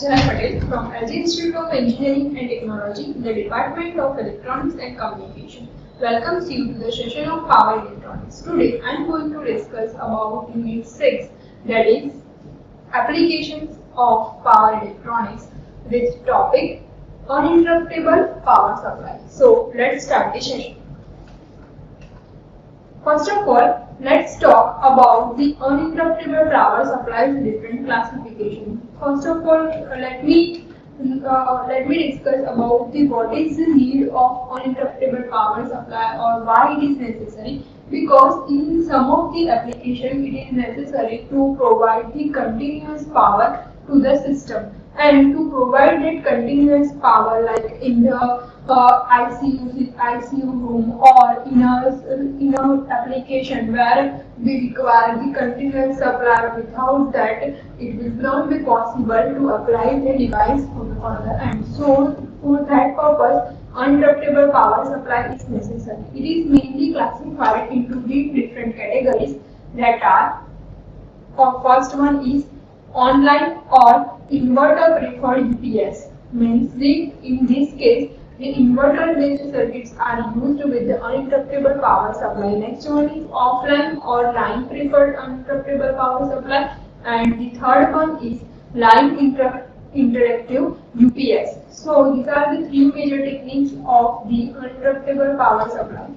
Archana Patel from LG Institute of Engineering and Technology in the Department of Electronics and Communication. Welcomes you to the session of Power Electronics. Today I am going to discuss about Unit 6, that is Applications of Power Electronics, with topic Uninterruptible Power Supply. So let's start the session. First of all, let's talk about the uninterruptible power supply's different classifications. First of all, let me discuss about what is the need of uninterruptible power supply or why it is necessary. Because in some of the applications, it is necessary to provide the continuous power to the system, and to provide that continuous power, like in the ICU room or in a application where we require the continuous supply. Without that, it will not be possible to apply the device on the other end. So for that purpose, uninterruptible power supply is necessary. It is mainly classified into three different categories, that are, first one is online or inverter preferred UPS. Means in this case, the inverter based circuits are used with the uninterruptible power supply. Next one is offline or line preferred uninterruptible power supply, and the third one is line interactive UPS. So these are the three major techniques of the uninterruptible power supply.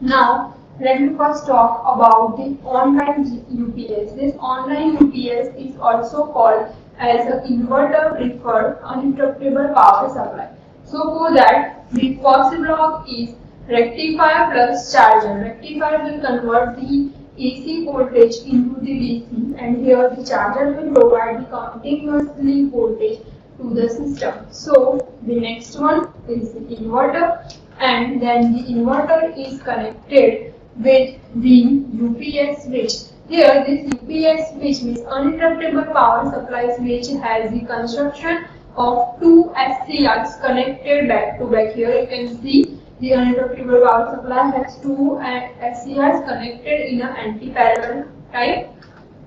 Now let me first talk about the online UPS. This online UPS is also called as an inverter preferred uninterruptible power supply. So for that, the first block is rectifier plus charger. Rectifier will convert the AC voltage into the DC, and here the charger will provide the continuously voltage to the system. So the next one is the inverter, and then the inverter is connected with the UPS switch. Here this UPS switch means uninterruptible power supply switch has the construction of two SCRs connected back to back. Here you can see the uninterruptible power supply has two SCRs connected in an anti-parallel type.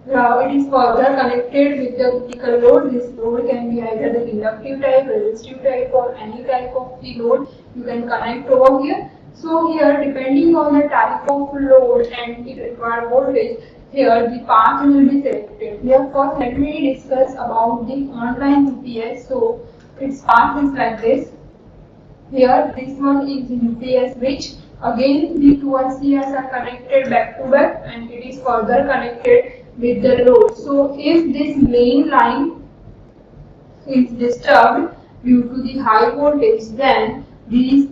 It is further connected with the critical load. This load can be either the inductive type, resistive type, or any type of the load you can connect over here. So here, depending on the type of load and the required voltage, here the path will be selected. Here first let me discuss about the online UPS. So its path is like this. Here this one is the UPS switch. Again the two SCRs are connected back to back, and it is further connected with the load. So if this main line is disturbed due to the high voltage, then this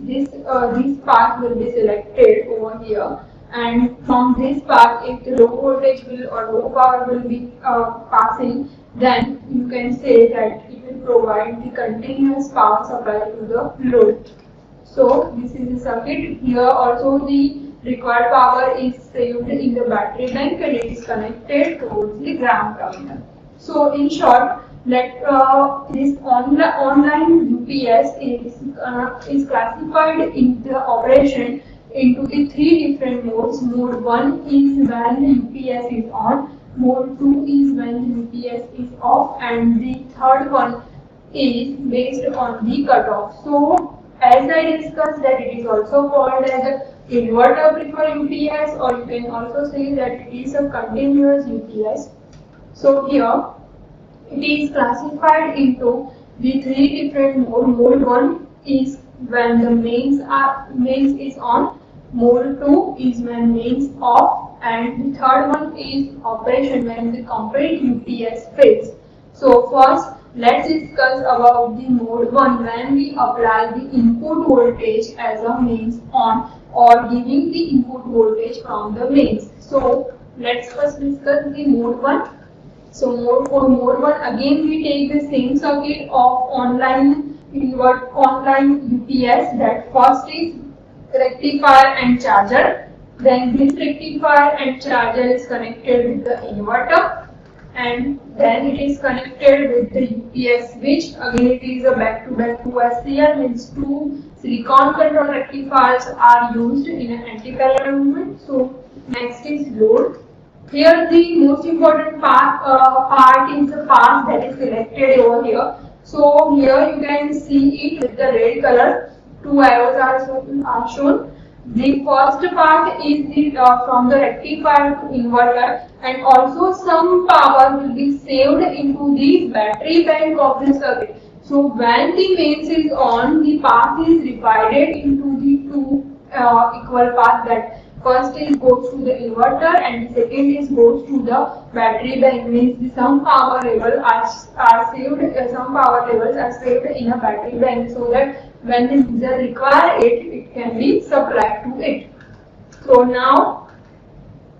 path will be selected over here. And from this path, if the low voltage will or low power will be passing, then you can say that it will provide the continuous power supply to the load. So this is the circuit. Here also the required power is saved in the battery bank, and it is connected towards the ground terminal. So in short, this online UPS is classified in the operation into the three different modes. Mode 1 is when the UPS is on, mode 2 is when the UPS is off, and the third one is based on the cutoff. So as I discussed, that it is also called as a inverter preferred UPS, or you can also say that it is a continuous UPS. So here it is classified into the three different modes. Mode 1 is when the mains is on, mode 2 is when mains off, and the third one is operation when the complete UPS fails. So first let's discuss about the mode 1, when we apply the input voltage as a mains on, or giving the input voltage from the mains. So let's first discuss the mode 1. So for mode 1, again we take the same circuit of online UPS. That first is rectifier and charger. Then this rectifier and charger is connected with the inverter, and then it is connected with the UPS switch. Again it is a back-to-back 2 SCR, means two silicon control rectifiers are used in an anti-parallel movement. So next is load. Here the most important part is the path that is selected over here. So here you can see it with the red color. Two arrows are shown. The first part is from the rectifier to inverter, and also some power will be saved into the battery bank of the circuit. So when the mains is on, the path is divided into the two equal path. That first is goes to the inverter and the second is goes to the battery bank. Means the some power level are saved. Some power levels are saved in a battery bank, so that when the user require it, it can be supplied to it. So now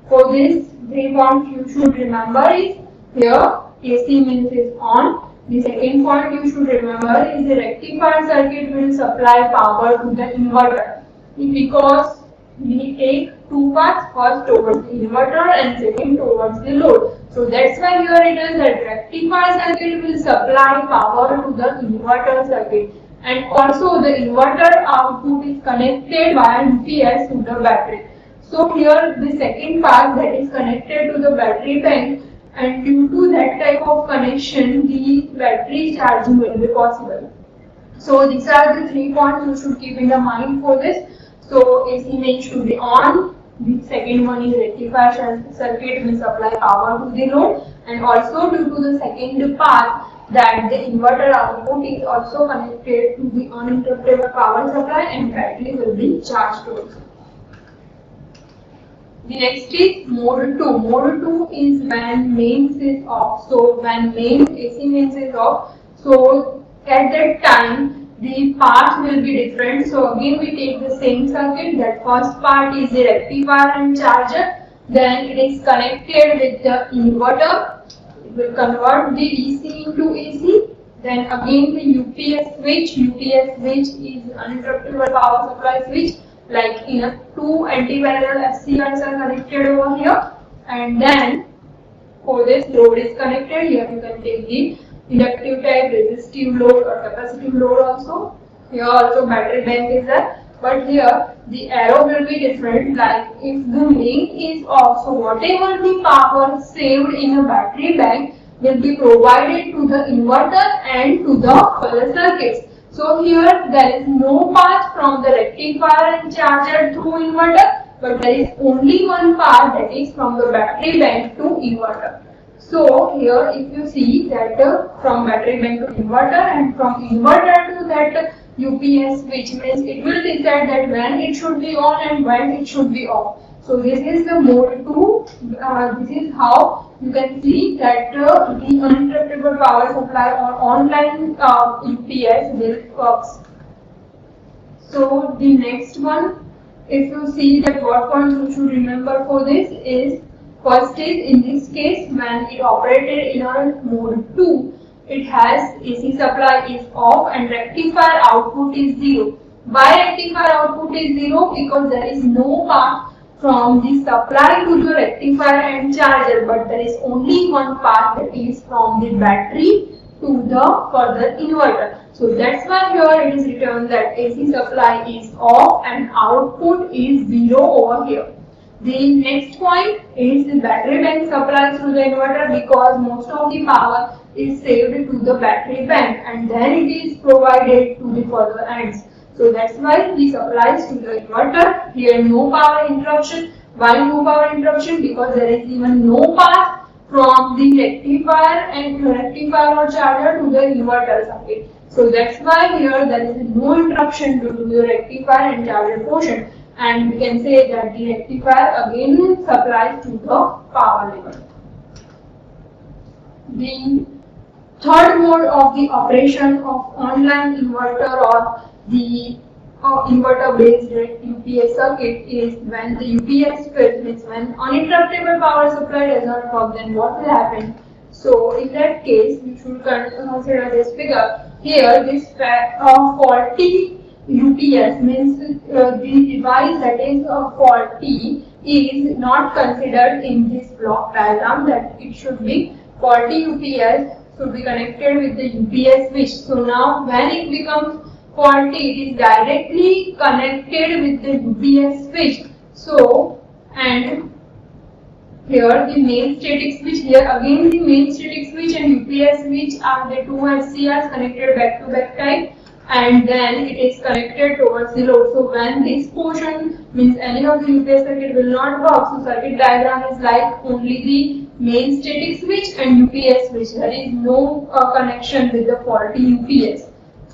for this 3 points you should remember is here AC means is on. The second point you should remember is the rectifier circuit will supply power to the inverter, because we take two parts, first towards the inverter and second towards the load. So that's why here it is that rectifier circuit will supply power to the inverter circuit, and also the inverter output is connected via UPS to the battery. So here the second part that is connected to the battery bank, and due to that type of connection the battery charging will be possible. So these are the 3 points you should keep in the mind for this. So AC main should be on. The second one is rectifier circuit will supply power to the load, and also due to the second part that the inverter output is also connected to the uninterruptible power supply and battery will be charged also. The next is mode 2. Mode 2 is when mains is off. So when AC mains is off, so at that time the path will be different. So again we take the same circuit. That first part is the rectifier and charger. Then it is connected with the inverter. It will convert the DC into AC. Then again the UPS switch. UPS switch is uninterruptible power supply switch. Like in a two anti-parallel SCRs are connected over here, and then for this load is connected. Here you can take the inductive type, resistive load or capacitive load also. Here also battery bank is there, but here the arrow will be different. Like if the main is off, so whatever the power saved in a battery bank will be provided to the inverter and to the further circuits. So here there is no path from the rectifier and charger through inverter, but there is only one path, that is from the battery bank to inverter. So here if you see that from battery bank to inverter and from inverter to that UPS switch, means it will decide that when it should be on and when it should be off. So this is the mode 2. This is how you can see that the uninterruptible power supply or online UPS will works. So the next one, if you see that what points you should remember for this is, first is in this case when it operated in our mode 2, it has AC supply is off and rectifier output is 0. Why rectifier output is 0? Because there is no path from the supply to the rectifier and charger, but there is only one path, that is from the battery to the further inverter. So that's why here it is written that AC supply is off and output is 0 over here. The next point is the battery bank supplies to the inverter, because most of the power is saved to the battery bank and then it is provided to the further ends. So that's why the supplies to the inverter. Here no power interruption. Why no power interruption? Because there is even no path from the rectifier or charger to the inverter circuit. So that's why here there is no interruption due to the rectifier and charger portion, and we can say that the rectifier again supplies to the power level. The third mode of the operation of online inverter or the inverter based UPS circuit is when the UPS fails, means when uninterruptible power supply does not work, then what will happen? So in that case you should consider this figure. Here this faulty UPS means the device that is faulty is not considered in this block diagram, that it should be faulty UPS should be connected with the UPS switch. So now when it becomes faulty, it is directly connected with the UPS switch. So and Here the main static switch, here again the main static switch and UPS switch are the two SCRs connected back to back type, and then it is connected towards the load. So when this portion means any of the UPS circuit will not work, so circuit diagram is like only the main static switch and UPS switch. There is no connection with the faulty UPS.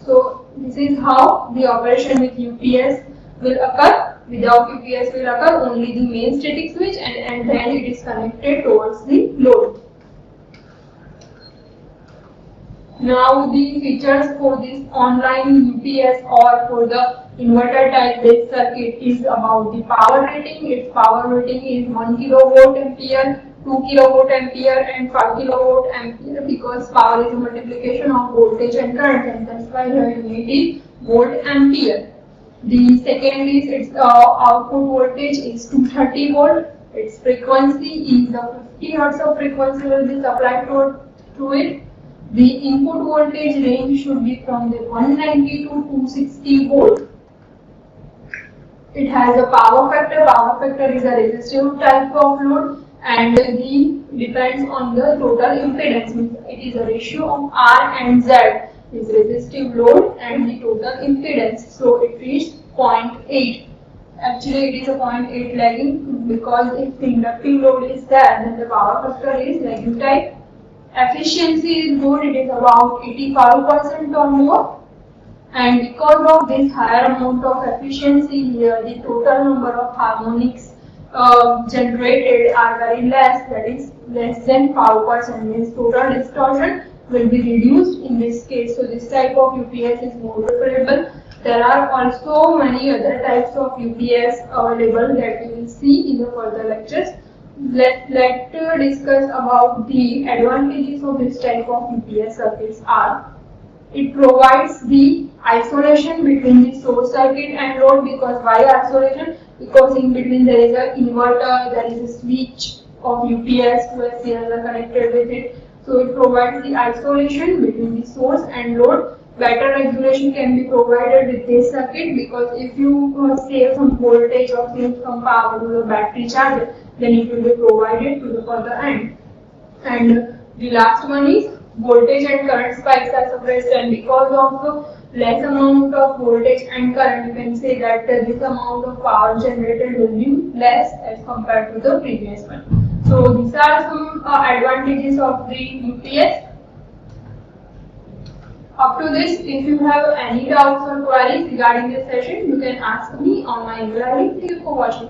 So this is how the operation with UPS will occur. Without UPS will occur only the main static switch, and then it is connected towards the load. Now the features for this online UPS or for the inverter type based circuit is about the power rating. Its power rating is 1 kilowatt ampere, 2 kilowatt ampere and 5 kilowatt ampere, because power is a multiplication of voltage and current, and that's why the unit is volt ampere. The second is its output voltage is 230 volt. Its frequency is the 50 hertz of frequency will be supplied to it. The input voltage range should be from the 190 to 260 volt. It has a power factor. Power factor is a resistive type of load, and the depends on the total impedance. It is a ratio of R and Z, is resistive load and the total impedance. So it reaches 0.8. Actually it is a 0.8 lagging, because if the inductive load is there, then the power factor is lagging type. Efficiency is good, it is about 85% or more. And because of this higher amount of efficiency here, the total number of harmonics generated are very less, that is less than 5%, means total distortion will be reduced in this case. So this type of UPS is more preferable. There are also many other types of UPS available that we will see in the further lectures. Let's discuss about the advantages of this type of UPS circuits are. It provides the isolation between the source circuit and load. Because why isolation? Because in between there is an inverter, there is a switch of UPS, two SCRs are connected with it. So it provides the isolation between the source and load. Better regulation can be provided with this circuit, because if you save some voltage or save some power to the battery charger, then it will be provided to the further end. And the last one is voltage and current spikes are suppressed, and because of the less amount of voltage and current, you can say that this amount of power generated will be less as compared to the previous one. So these are some advantages of the UPS. Up to this, if you have any doubts or queries regarding this session, you can ask me on my email ID. Thank you for watching.